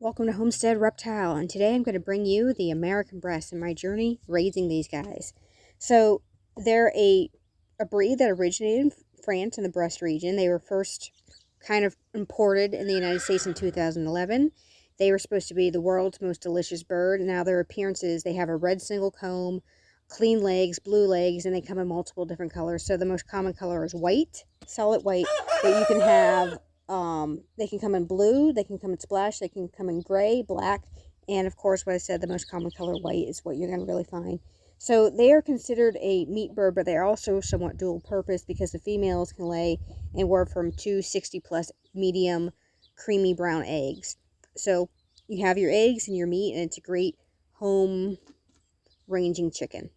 Welcome to Homestead Reptile, and today I'm going to bring you the American Bresse and my journey raising these guys. So they're a breed that originated in France in the Bresse region. They were first kind of imported in the United States in 2011. They were supposed to be the world's most delicious bird. Now their appearances, they have a red single comb, clean legs, blue legs, and they come in multiple different colors. So the most common color is white, solid white, but you can have they can come in blue, they can come in splash, they can come in gray, black, and of course, what I said, the most common color, white, is what you're going to really find. So they are considered a meat bird, but they're also somewhat dual purpose because the females can lay anywhere from 260 plus medium creamy brown eggs. So you have your eggs and your meat, and it's a great home ranging chicken.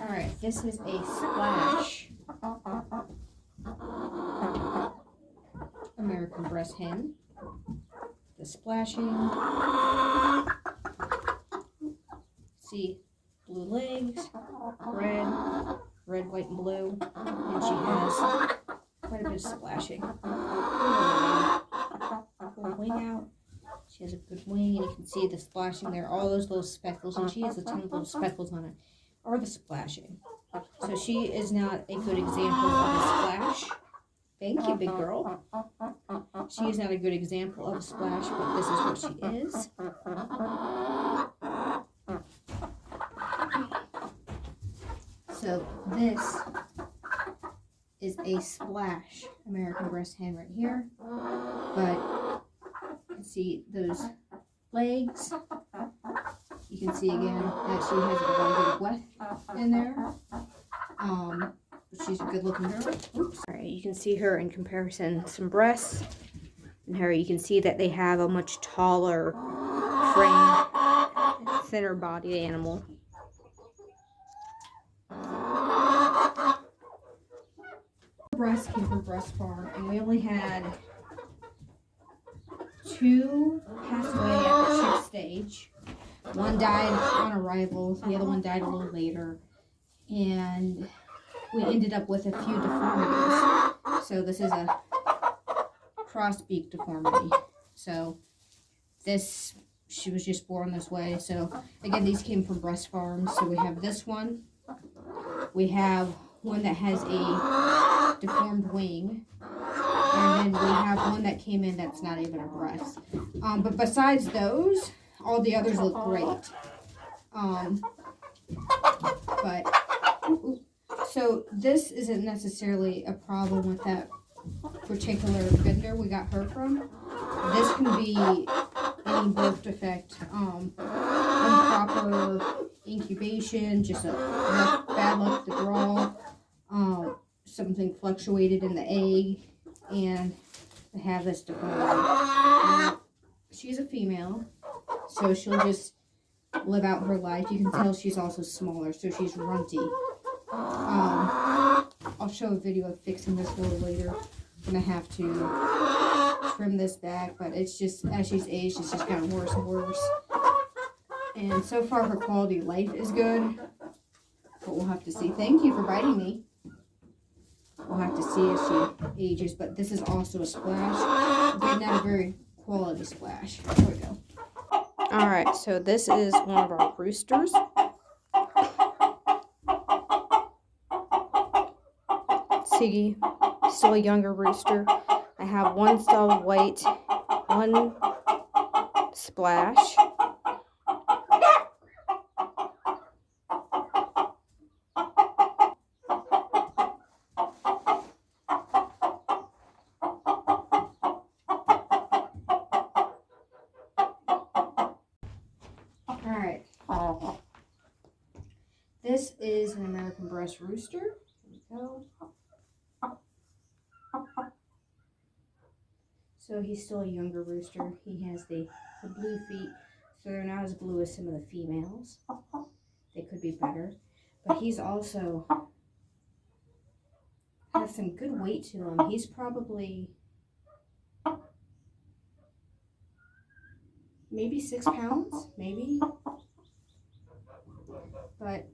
Alright, this is a splash American Bresse hen. The splashing. See, blue legs, red, white, and blue. And she has quite a bit of splashing. Pull her wing out. She has a good wing, and you can see the splashing there. All those little speckles, and she has a ton of little speckles on it, are the splashing. So she is not a good example of a splash. Thank you, big girl. She is not a good example of a splash, but this is what she is. So this is a splash American Bresse hen right here. But you can see those legs. You can see again that she has a little bit of wet in there. But she's a good looking girl. Oops. Alright, you can see her in comparison, some breasts. And her, you can see that they have a much taller frame, thinner bodied animal. Bresse came from Bresse Farm, and we only had 2 pass away at the chick stage. One died on arrival, the other one died a little later, and we ended up with a few deformities. So this is a cross-beak deformity. So this, she was just born this way. So again, these came from Bresse Farm. So we have this one. We have one that has a deformed wing. And then we have one that came in that's not even a Bresse. But besides those, all the others look great. So this isn't necessarily a problem with that particular vendor we got her from. This can be any birth defect, improper incubation, just a bad luck to draw, something fluctuated in the egg, and to have this deformity. She's a female, so she'll just live out her life. You can tell she's also smaller, so she's runty. I'll show a video of fixing this a little later. I'm going to have to trim this back, but it's just, as she's aged, it's just gotten worse and worse. And so far, her quality of life is good, but we'll have to see. Thank you for biting me. We'll have to see as she ages, but this is also a splash. Again, not a very quality splash. There we go. Alright, so this is one of our roosters. Siggy, still a younger rooster. I have one solid white, one splash. Alright. This is an American Bresse rooster. There we go. So he's still a younger rooster. He has the blue feet, so they're not as blue as some of the females. They could be better. But he's also has some good weight to him. He's probably maybe 6 pounds, maybe. But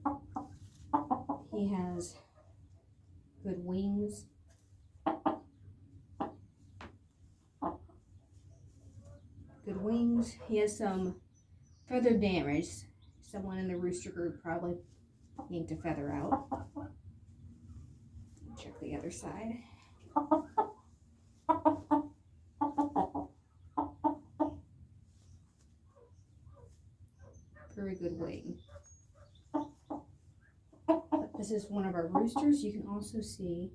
he has good wings. Good wings. He has some feather damage. Someone in the rooster group probably yanked a feather out. Check the other side. Very good wing. But this is one of our roosters. You can also see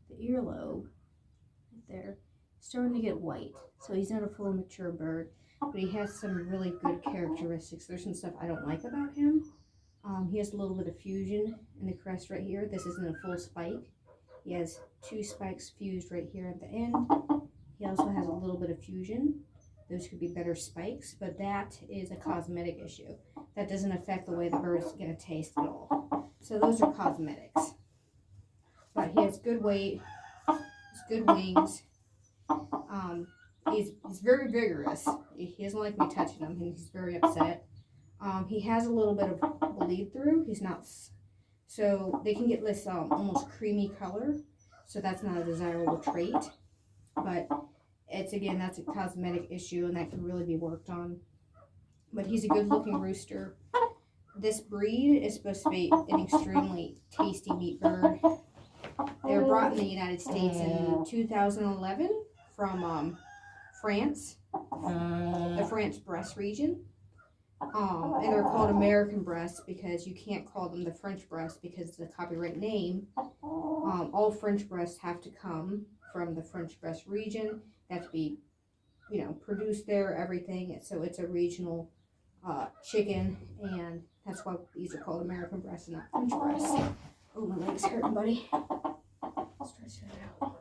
the earlobe right there starting to get white. So he's not a full mature bird, but he has some really good characteristics. There's some stuff I don't like about him. He has a little bit of fusion in the crest right here. This isn't a full spike. He has 2 spikes fused right here at the end. He also has a little bit of fusion. Those could be better spikes, but that is a cosmetic issue. That doesn't affect the way the bird's going to taste at all. So those are cosmetics. But he has good weight, has good wings. He's very vigorous. He doesn't like me touching him. He's very upset. He has a little bit of bleed through. He's not, so they can get this almost creamy color. So that's not a desirable trait. But it's, again, that's a cosmetic issue, and that can really be worked on. But he's a good-looking rooster. This breed is supposed to be an extremely tasty meat bird. They were brought in the United States in 2011 from France, the French Bresse region. And they're called American Bresse because you can't call them the French Bresse because it's a copyright name. All French Bresse have to come from the French Bresse region. They have to be, produced there, everything. So it's a regional chicken, and that's why these are called American Bresse and not French Bresse. Oh, my leg's hurting, buddy. Stretch that out.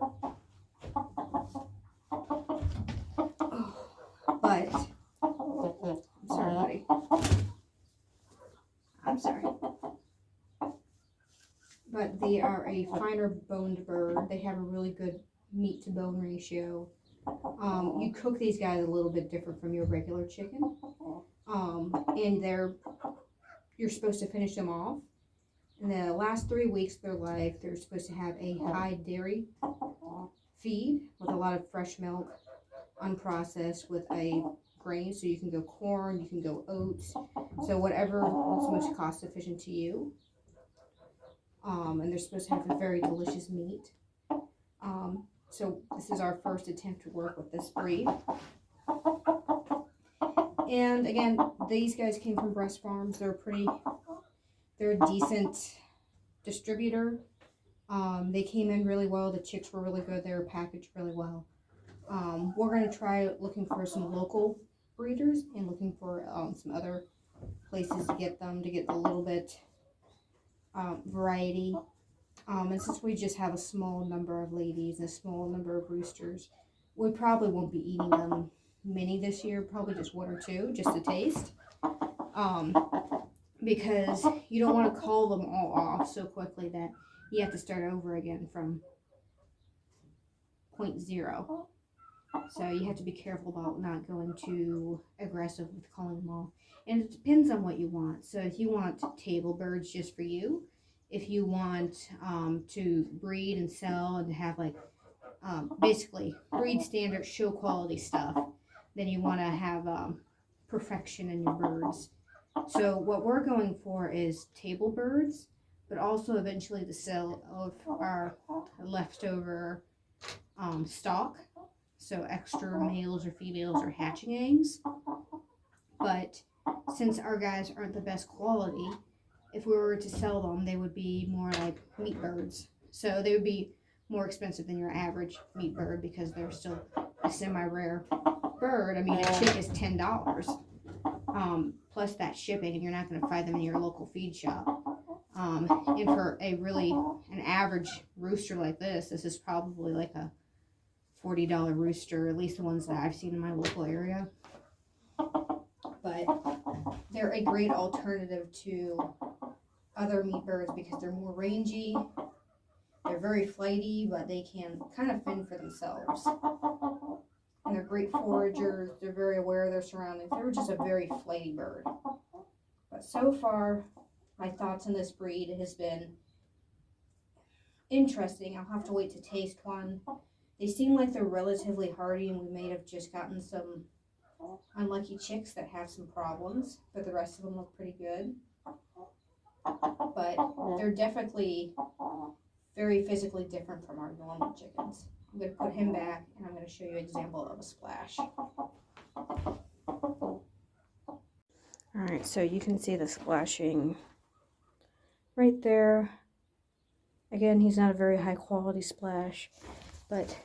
Oh, but I'm sorry, buddy. I'm sorry. But they are a finer boned bird. They have a really good meat to bone ratio. You cook these guys a little bit different from your regular chicken. And you're supposed to finish them off. In the last 3 weeks of their life, they're supposed to have a high dairy feed with a lot of fresh milk, unprocessed, with a grain. So you can go corn, you can go oats. So whatever is most cost efficient to you. And they're supposed to have a very delicious meat. So this is our first attempt to work with this breed. And again, these guys came from Bresse Farms. They're a decent distributor. They came in really well. The chicks were really good. They were packaged really well. We're going to try looking for some local breeders and looking for some other places to get them, to get a little bit variety. And since we just have a small number of ladies and a small number of roosters, we probably won't be eating them many this year, probably just 1 or 2, just to taste. Because you don't want to call them all off so quickly that you have to start over again from point 0. So you have to be careful about not going too aggressive with calling them off. And it depends on what you want. So if you want table birds just for you, if you want to breed and sell and have basically breed standard show quality stuff, then you want to have perfection in your birds. So what we're going for is table birds, but also eventually the sale of our leftover stock. So extra males or females or hatching eggs. But since our guys aren't the best quality, if we were to sell them, they would be more like meat birds. So they would be more expensive than your average meat bird because they're still a semi-rare bird. I mean, a chick is $10 plus that shipping, and you're not going to find them in your local feed shop. And for an average rooster like this is probably like a $40 rooster, at least the ones that I've seen in my local area. But they're a great alternative to other meat birds because they're more rangy. They're very flighty, but they can kind of fend for themselves. And they're great foragers. They're very aware of their surroundings. They're just a very flighty bird. But so far, my thoughts on this breed has been interesting. I'll have to wait to taste one. They seem like they're relatively hardy, and we may have just gotten some unlucky chicks that have some problems, but the rest of them look pretty good. But they're definitely very physically different from our normal chickens. I'm going to put him back, and I'm going to show you an example of a splash. Alright, so you can see the splashing right there. Again, he's not a very high quality splash, but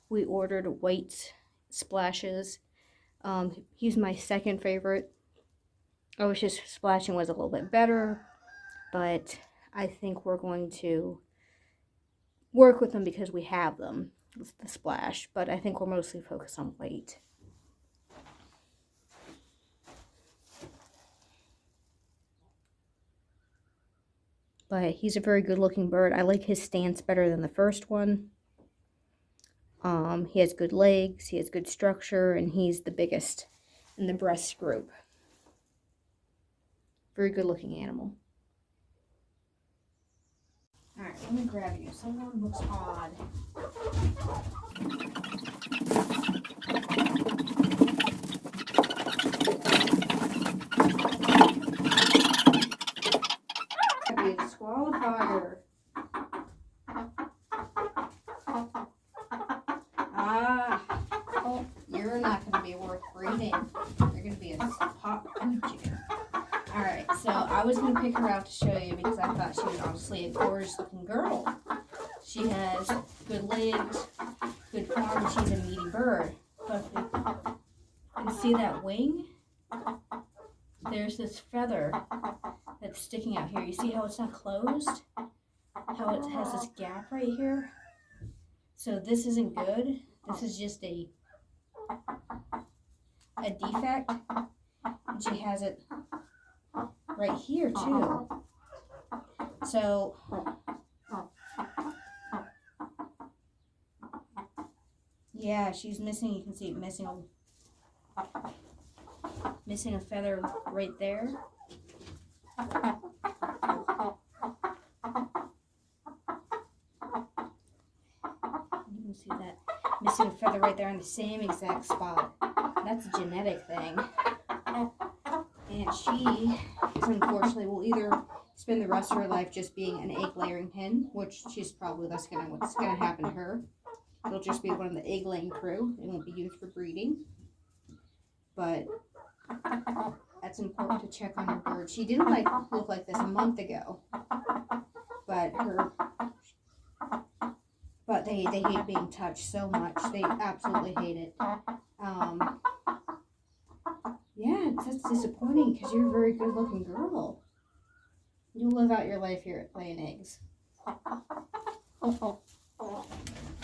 we ordered white splashes. He's my second favorite. I wish his splashing was a little bit better, but I think we're going to work with them because we have them, the splash, but I think we're mostly focused on white. But he's a very good looking bird. I like his stance better than the first one. He has good legs, he has good structure, and he's the biggest in the Bresse group. Very good looking animal. Alright, let me grab you. Someone looks odd. Disqualifier. Oh, you're not going to be worth breeding. You're going to be a pop chicken. Alright, so I was going to pick her out to show you because I thought she was obviously a gorgeous looking girl. She has good legs, good form, and she's a meaty bird. But if you can see that wing, there's this feather that's sticking out here. You see how it's not closed? How it has this gap right here? So this isn't good. This is just a defect. And she has it right here too. So yeah, she's missing, you can see missing a feather right there. You can see that missing a feather right there in the same exact spot. That's a genetic thing. And she, unfortunately, will either spend the rest of her life just being an egg-laying hen, which she's probably, that's what's going to happen to her. It'll just be one of the egg-laying crew. It won't be used for breeding. But that's important to check on your bird. She didn't look like this a month ago. But they hate being touched so much. They absolutely hate it. Yeah, that's disappointing because you're a very good looking girl. You'll live out your life here at laying eggs.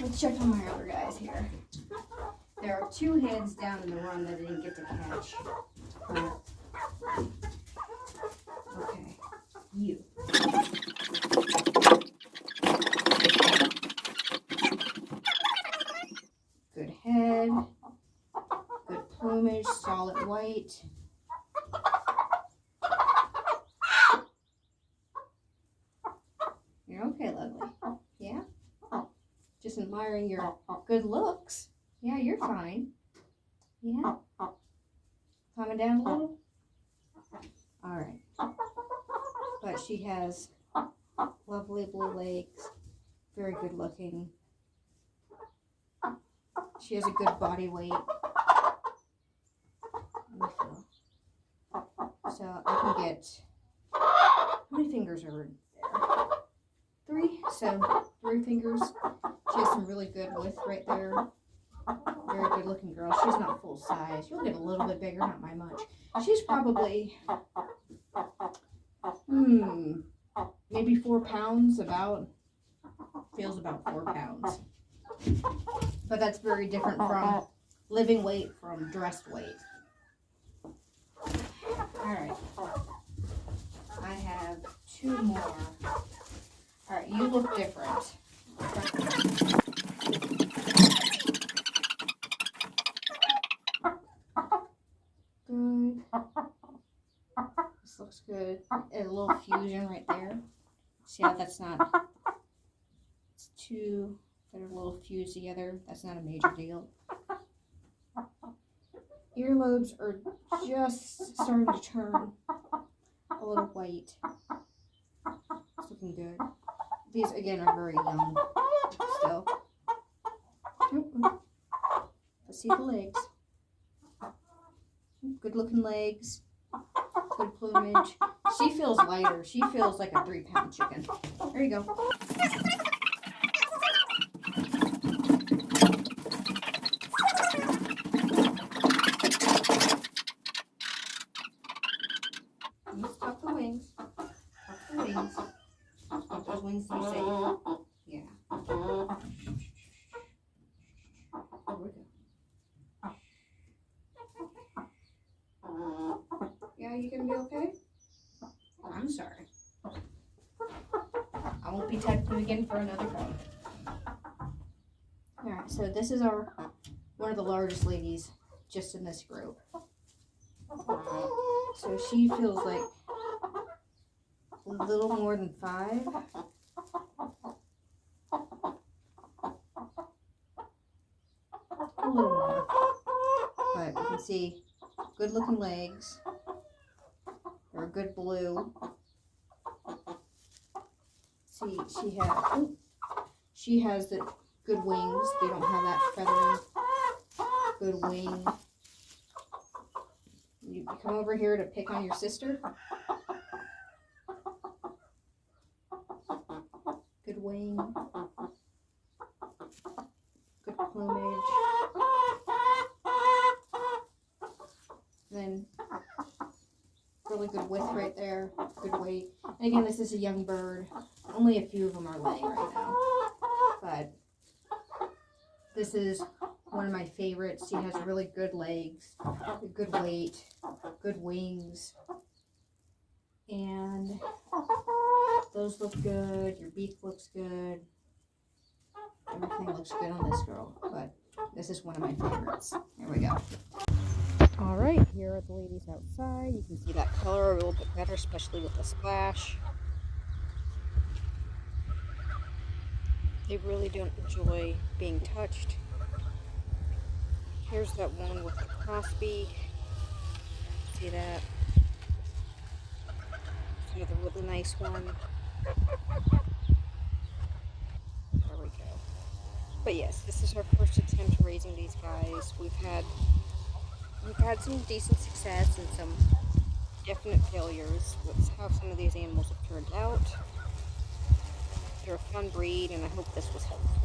Let's check on my other guys here. There are 2 hens down in the run that I didn't get to catch. Okay, you. Good head, good plumage, solid white. You're okay, lovely. Yeah? Just admiring your good looks. Yeah, you're fine. Yeah? Calming down a little? Alright. But she has lovely blue legs. Very good looking. She has a good body weight. So I can get, how many fingers are there? 3. So 3 fingers. She has some really good width right there. Very good looking girl. She's not full size. You'll get a little bit bigger, not by much. She's probably, maybe 4 pounds, feels about 4 pounds. But that's very different from living weight from dressed weight. Alright. I have 2 more. Alright, you look different. Good. This looks good. A little fusion right there. See how that's not, it's 2 that are a little fused together. That's not a major deal. Earlobes are just starting to turn a little white. It's looking good. These, again, are very young still. Let's see the legs. Good looking legs. Good plumage. She feels lighter. She feels like a 3-pound chicken. There you go. Let's tuck the wings. Tuck the wings. Tuck those wings to be safe. Yeah. There we go. Yeah, you gonna be okay? I'm sorry. I won't be texting again for another day. Alright, so this is one of the largest ladies just in this group. So she feels like a little more than 5. A little more. But you can see good looking legs. They're a good blue. See, she has the good wings. They don't have that feathering. Good wing. You come over here to pick on your sister. Good wing. Good plumage. And then really good width right there. Good weight. And again, this is a young bird. Only a few of them are laying right now. But this is one of my favorites. She has really good legs, good weight, good wings. And those look good. Your beak looks good. Everything looks good on this girl. But this is one of my favorites. Here we go. All right, here are the ladies outside. You can see that color a little bit better, especially with the splash. They really don't enjoy being touched. Here's that one with the crossbeak. See that? It's another really nice one. There we go. But yes, this is our first attempt raising these guys. We've had some decent success and some definite failures. Let's how some of these animals have turned out. They're a fun breed, and I hope this was helpful.